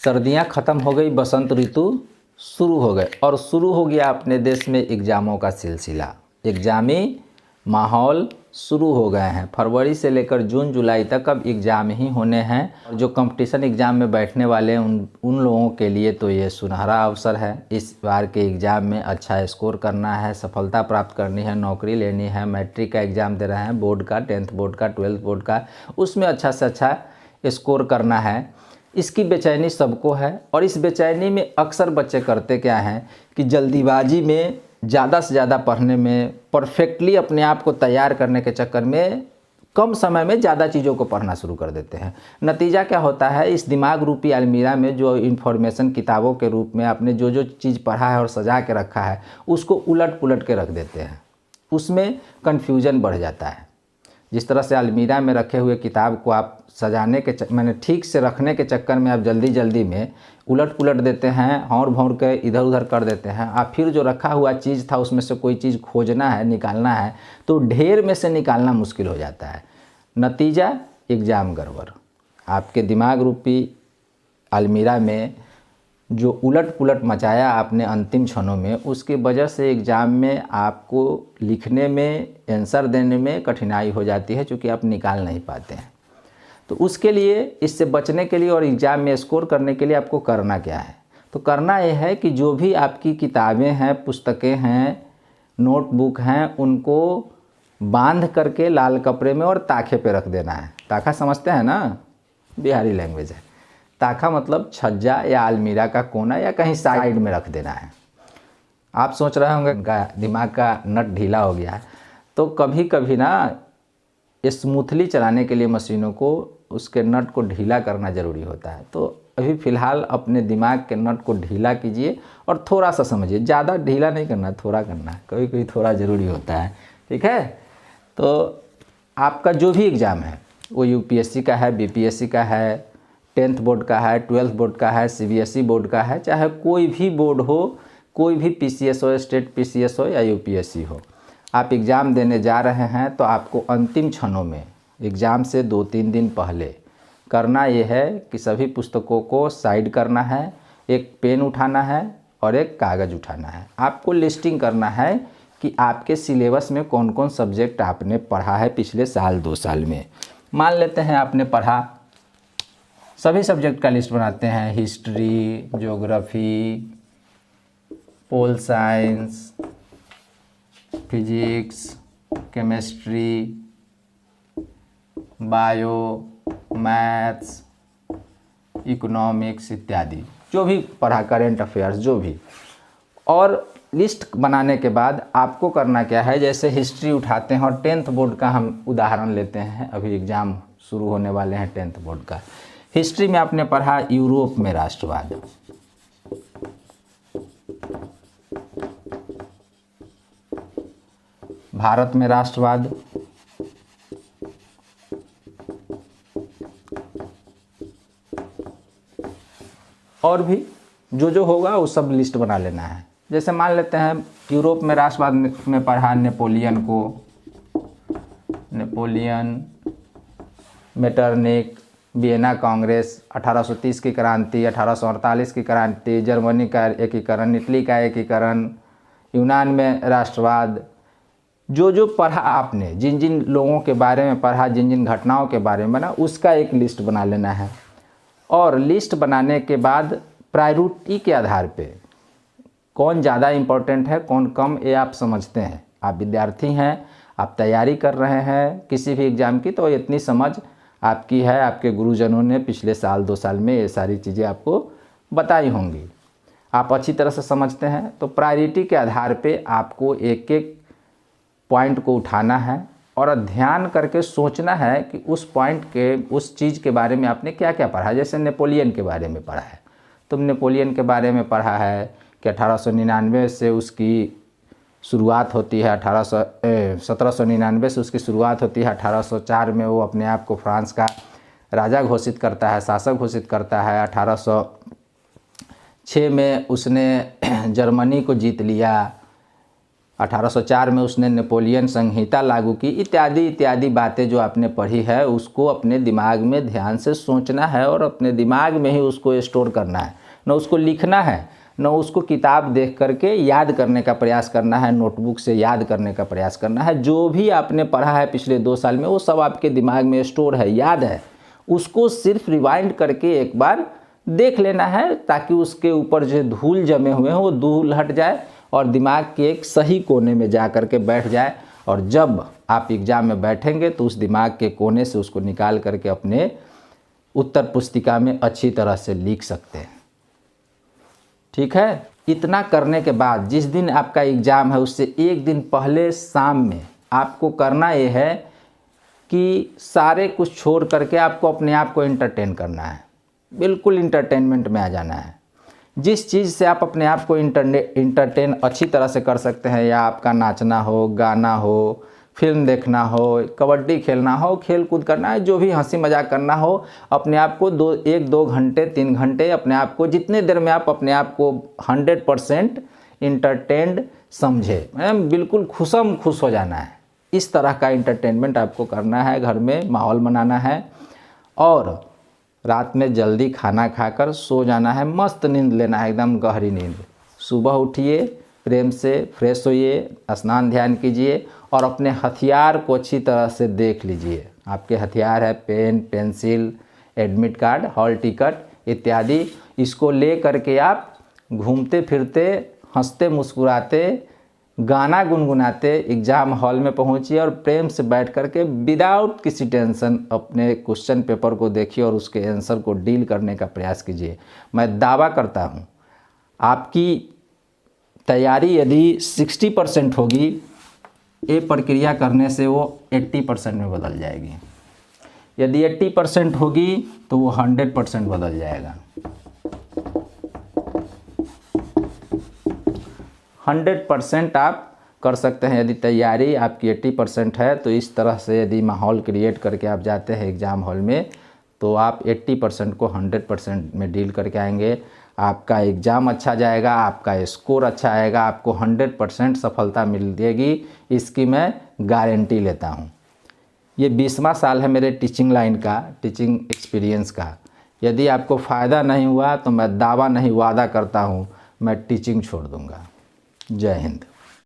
सर्दियां ख़त्म हो गई, बसंत ऋतु शुरू हो गए और शुरू हो गया अपने देश में एग्ज़ामों का सिलसिला। एग्ज़ामी माहौल शुरू हो गए हैं। फरवरी से लेकर जून जुलाई तक अब एग्ज़ाम ही होने हैं और जो कंपटीशन एग्ज़ाम में बैठने वाले हैं उन लोगों के लिए तो ये सुनहरा अवसर है। इस बार के एग्ज़ाम में अच्छा स्कोर करना है, सफलता प्राप्त करनी है, नौकरी लेनी है। मैट्रिक का एग्ज़ाम दे रहे हैं, बोर्ड का, 10th बोर्ड का, 12th बोर्ड का, उसमें अच्छा से अच्छा स्कोर करना है। इसकी बेचैनी सबको है और इस बेचैनी में अक्सर बच्चे करते क्या हैं कि जल्दीबाजी में ज़्यादा से ज़्यादा पढ़ने में, परफेक्टली अपने आप को तैयार करने के चक्कर में कम समय में ज़्यादा चीज़ों को पढ़ना शुरू कर देते हैं। नतीजा क्या होता है, इस दिमाग रूपी अलमीरा में जो इन्फॉर्मेशन किताबों के रूप में आपने जो जो चीज़ पढ़ा है और सजा के रखा है उसको उलट पुलट के रख देते हैं। उसमें कन्फ्यूज़न बढ़ जाता है। जिस तरह से अलमीरा में रखे हुए किताब को आप सजाने के मैंने ठीक से रखने के चक्कर में आप जल्दी जल्दी में उलट पुलट देते हैं, हौर भौर के इधर उधर कर देते हैं। आप फिर जो रखा हुआ चीज़ था उसमें से कोई चीज़ खोजना है, निकालना है तो ढेर में से निकालना मुश्किल हो जाता है। नतीजा एग्ज़ाम गड़बड़। आपके दिमाग रूपी अलमीरा में जो उलट पुलट मचाया आपने अंतिम क्षणों में, उसकी वजह से एग्ज़ाम में आपको लिखने में, आंसर देने में कठिनाई हो जाती है, क्योंकि आप निकाल नहीं पाते हैं। तो उसके लिए, इससे बचने के लिए और एग्ज़ाम में स्कोर करने के लिए आपको करना क्या है? तो करना यह है कि जो भी आपकी किताबें हैं, पुस्तकें हैं, नोटबुक हैं, उनको बांध करके लाल कपड़े में और ताखे पे रख देना है। ताखा समझते हैं ना, बिहारी लैंग्वेज है। ताखा मतलब छज्जा या अलमीरा का कोना या कहीं साइड में रख देना है। आप सोच रहे होंगे दिमाग का नट ढीला हो गया है। तो कभी कभी ना स्मूथली चलाने के लिए मशीनों को, उसके नट को ढीला करना ज़रूरी होता है। तो अभी फ़िलहाल अपने दिमाग के नट को ढीला कीजिए और थोड़ा सा समझिए। ज़्यादा ढीला नहीं करना, थोड़ा करना है। कभी कभी थोड़ा ज़रूरी होता है, ठीक है। तो आपका जो भी एग्ज़ाम है, वो यूपीएससी का है, बीपीएससी का है, 10th बोर्ड का है, 12th बोर्ड का है, सीबीएसई बोर्ड का है, चाहे कोई भी बोर्ड हो, कोई भी पीसीएस हो, स्टेट पीसीएस हो या यूपीएससी हो, आप एग्ज़ाम देने जा रहे हैं तो आपको अंतिम क्षणों में, एग्ज़ाम से 2-3 दिन पहले करना ये है कि सभी पुस्तकों को साइड करना है, एक पेन उठाना है और एक कागज़ उठाना है। आपको लिस्टिंग करना है कि आपके सिलेबस में कौन कौन सब्जेक्ट आपने पढ़ा है पिछले साल 2 साल में। मान लेते हैं आपने पढ़ा, सभी सब्जेक्ट का लिस्ट बनाते हैं, history, geography, pol science, physics, chemistry, bio, maths, economics इत्यादि, जो भी पढ़ा, करेंट अफेयर्स, जो भी। और लिस्ट बनाने के बाद आपको करना क्या है, जैसे हिस्ट्री उठाते हैं और 10th बोर्ड का हम उदाहरण लेते हैं, अभी एग्ज़ाम शुरू होने वाले हैं 10th बोर्ड का। हिस्ट्री में आपने पढ़ा यूरोप में राष्ट्रवाद, भारत में राष्ट्रवाद, और भी जो जो होगा वो सब लिस्ट बना लेना है। जैसे मान लेते हैं यूरोप में राष्ट्रवाद में पढ़ा नेपोलियन को, नेपोलियन, मेटरनिक, वियना कांग्रेस, 1830 की क्रांति, 1848 की क्रांति, जर्मनी का एकीकरण, इटली का एकीकरण, यूनान में राष्ट्रवाद, जो जो पढ़ा आपने, जिन जिन लोगों के बारे में पढ़ा, जिन जिन घटनाओं के बारे में बना, उसका एक लिस्ट बना लेना है। और लिस्ट बनाने के बाद प्रायोरिटी के आधार पे कौन ज़्यादा इम्पोर्टेंट है, कौन कम, ये आप समझते हैं। आप विद्यार्थी हैं, आप तैयारी कर रहे हैं किसी भी एग्ज़ाम की, तो इतनी समझ आपकी है, आपके गुरुजनों ने पिछले साल 2 साल में ये सारी चीज़ें आपको बताई होंगी, आप अच्छी तरह से समझते हैं। तो प्रायोरिटी के आधार पे आपको एक एक पॉइंट को उठाना है और ध्यान करके सोचना है कि उस पॉइंट के, उस चीज़ के बारे में आपने क्या क्या पढ़ा। जैसे नेपोलियन के बारे में पढ़ा है, तुम नेपोलियन के बारे में पढ़ा है कि 1899 से उसकी शुरुआत होती है, 1799 से उसकी शुरुआत होती है। 1804 में वो अपने आप को फ्रांस का राजा घोषित करता है, शासक घोषित करता है। 1806 में उसने जर्मनी को जीत लिया। 1804 में उसने नेपोलियन संहिता लागू की, इत्यादि इत्यादि बातें जो आपने पढ़ी है उसको अपने दिमाग में ध्यान से सोचना है और अपने दिमाग में ही उसको स्टोर करना है, न उसको लिखना है न उसको किताब देख करके याद करने का प्रयास करना है, नोटबुक से याद करने का प्रयास करना है। जो भी आपने पढ़ा है पिछले 2 साल में वो सब आपके दिमाग में स्टोर है, याद है, उसको सिर्फ रिवाइंड करके एक बार देख लेना है ताकि उसके ऊपर जो धूल जमे हुए हैं वो धूल हट जाए और दिमाग के एक सही कोने में जा कर के बैठ जाए। और जब आप एग्ज़ाम में बैठेंगे तो उस दिमाग के कोने से उसको निकाल करके अपने उत्तर पुस्तिका में अच्छी तरह से लिख सकते हैं। ठीक है, इतना करने के बाद जिस दिन आपका एग्ज़ाम है उससे एक दिन पहले शाम में आपको करना ये है कि सारे कुछ छोड़ करके आपको अपने आप को एंटरटेन करना है, बिल्कुल इंटरटेनमेंट में आ जाना है। जिस चीज़ से आप अपने आप को इंटरटेन अच्छी तरह से कर सकते हैं, या आपका नाचना हो, गाना हो, फिल्म देखना हो, कबड्डी खेलना हो, खेल कूद करना है, जो भी हंसी मजाक करना हो, अपने आप को 1-2 घंटे 3 घंटे अपने आप को जितने देर में आप अपने आप को 100% इंटरटेन्ड समझे, बिल्कुल खुश हो जाना है। इस तरह का इंटरटेनमेंट आपको करना है, घर में माहौल बनाना है और रात में जल्दी खाना खाकर सो जाना है, मस्त नींद लेना है, एकदम गहरी नींद। सुबह उठिए, प्रेम से फ्रेश होइए, स्नान ध्यान कीजिए और अपने हथियार को अच्छी तरह से देख लीजिए। आपके हथियार है pen, pencil, admit card, hall ticket इत्यादि। इसको ले करके आप घूमते फिरते, हंसते मुस्कुराते, गाना गुनगुनाते एग्ज़ाम हॉल में पहुंचिए और प्रेम से बैठ करके विदाउट किसी टेंशन अपने क्वेश्चन पेपर को देखिए और उसके आंसर को डील करने का प्रयास कीजिए। मैं दावा करता हूं आपकी तैयारी यदि 60% होगी, ये प्रक्रिया करने से वो 80% में बदल जाएगी। यदि 80% होगी तो वो 100% बदल जाएगा। 100% आप कर सकते हैं। यदि तैयारी आपकी 80% है तो इस तरह से यदि माहौल क्रिएट करके आप जाते हैं एग्ज़ाम हॉल में तो आप 80% को 100% में डील करके आएंगे। आपका एग्ज़ाम अच्छा जाएगा, आपका स्कोर अच्छा आएगा, आपको 100% सफलता मिल जाएगी, इसकी मैं गारंटी लेता हूँ। ये 20वां साल है मेरे टीचिंग लाइन का, टीचिंग एक्सपीरियंस का। यदि आपको फ़ायदा नहीं हुआ तो मैं दावा नहीं वादा करता हूँ मैं टीचिंग छोड़ दूँगा। जय हिंद।